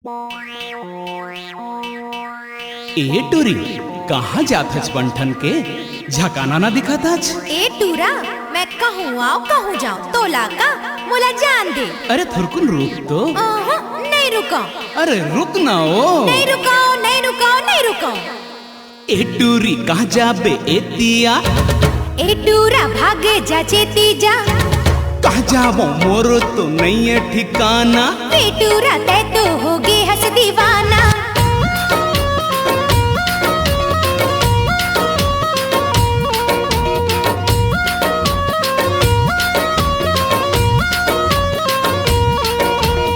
ए टूरी कहाँ जात हज बंठन के झकाना ना दिखत हज। ए टूरा मैं कहूँ आओ कहूँ जाऊँ तोला का मोला जान दे। अरे थुरकुन रुक तो। नहीं रुको। अरे रुक ना ओ। नहीं रुकाओ नहीं रुकाओ नहीं रुकाओ। ए टूरी कहाँ जाबे एतिया। ए टूरा भागे जा चेती जा। कहाँ जाबो मोरो तो नहीं है ठिकाना। ए टूरा तै तो होगे हंस दीवाना।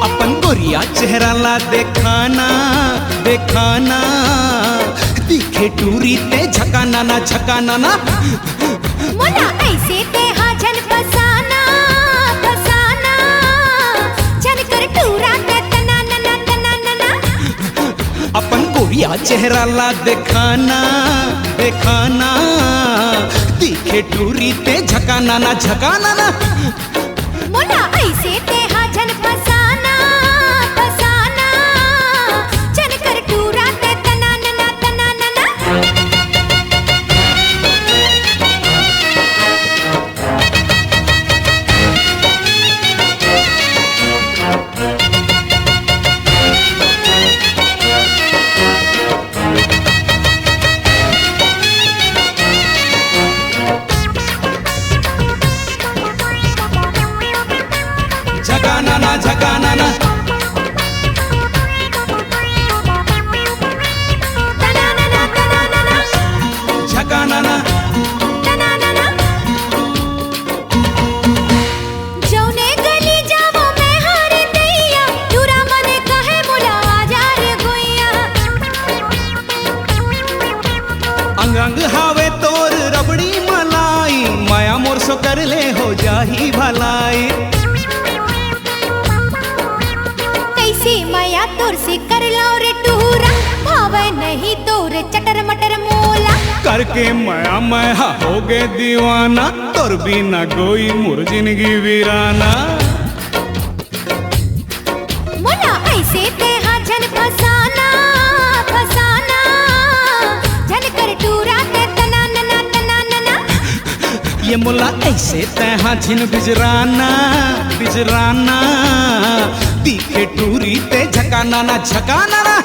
अपन गोरिया चेहरा ला देखाना देखाना। दिखे टूरी ते झकाना ना झकाना ना। मोला ऐसे ते हाँ झन फसाना फसाना। झन कर टूरा ते तना ना तना ना। अपन गोरिया चेहरा ला देखाना देखाना। दिखे टूरी ते झकाना ना झकाना ना। मोला ऐसे ते हाँ झन फसाना फसाना। झन कर टूरा ते तना ना तना ना। झकाना ना झकाना ना। तना ना तना ना। झकाना ना। तना ना। जौने गली जावो मैं हार दैया। टूरा मने कहे मोला आजा रे गोइया। अंग अंग हावे तोर रबड़ी मलाई। माया मोर सो कर ले हो जाही भलाई। कैसे माया तोर से कर लो रे टूरा। भावे नहीं तोर चटर मटर मोला। करके माया मैं हो गे दीवाना। तोर बिना गोई मोर जिंदगी वीराना। मोला ऐसे ते हाँ झन फसाना फसाना। झन कर टूरा ते तना ना तना ना। ये मुला ऐसे तहा झिन बिजराना बिजराना। दिखे टूरी ते झकाना ना झकाना ना।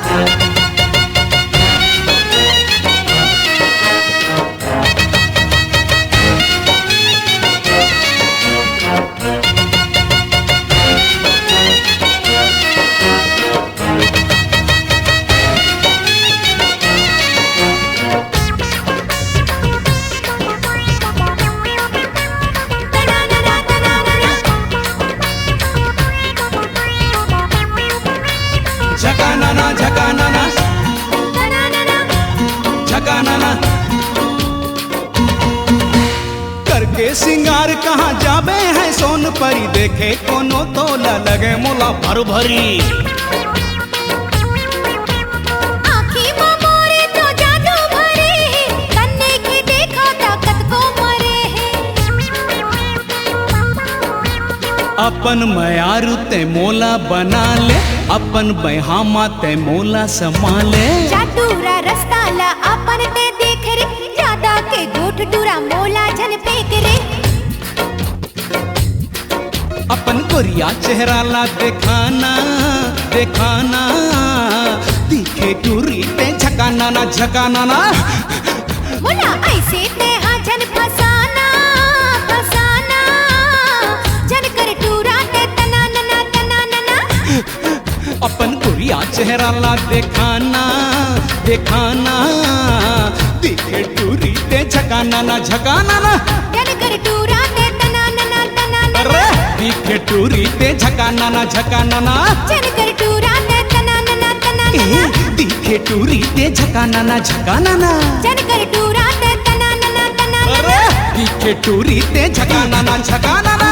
झकाना ना झकाना ना। झकाना ना। करके सिंगार कहाँ जाबे है सोन परी। देखे कोनो तोला लगे मोला भर भरी। आँखी में मोरे तो जादू भरे है। कन्ने की देखो ताकत को मरे है। अपन मयारू ते मोला बना ले। अपन बहामा ते मोला संभाले। जाटूरा रस्ता ला अपन ते देख रे। ज्यादा के गोठ टूरा मोला झन फेंक रे। अपन गोरिया चेहरा ला देखाना देखाना। दिखे टूरी ते झकाना ना झकाना ना। मोला ऐसे ते हाँ झन फसाना फसाना। झन कर टूरा ते तना ना तना ना। अपन गोरिया चेहरा ला देखाना देखाना। दिखे टूरी ते झकाना ना झकाना ना। झन कर टूरा ते तना ना तना ना। अरे दिखे टूरी ते झकाना ना झकाना ना। झन कर टूरा ते तना ना तना ना। दिखे टूरी ते झकाना ना झकाना ना। झन कर टूरा ते तना ना तना ना। अरे दिखे टूरी ते झकाना ना झकाना ना।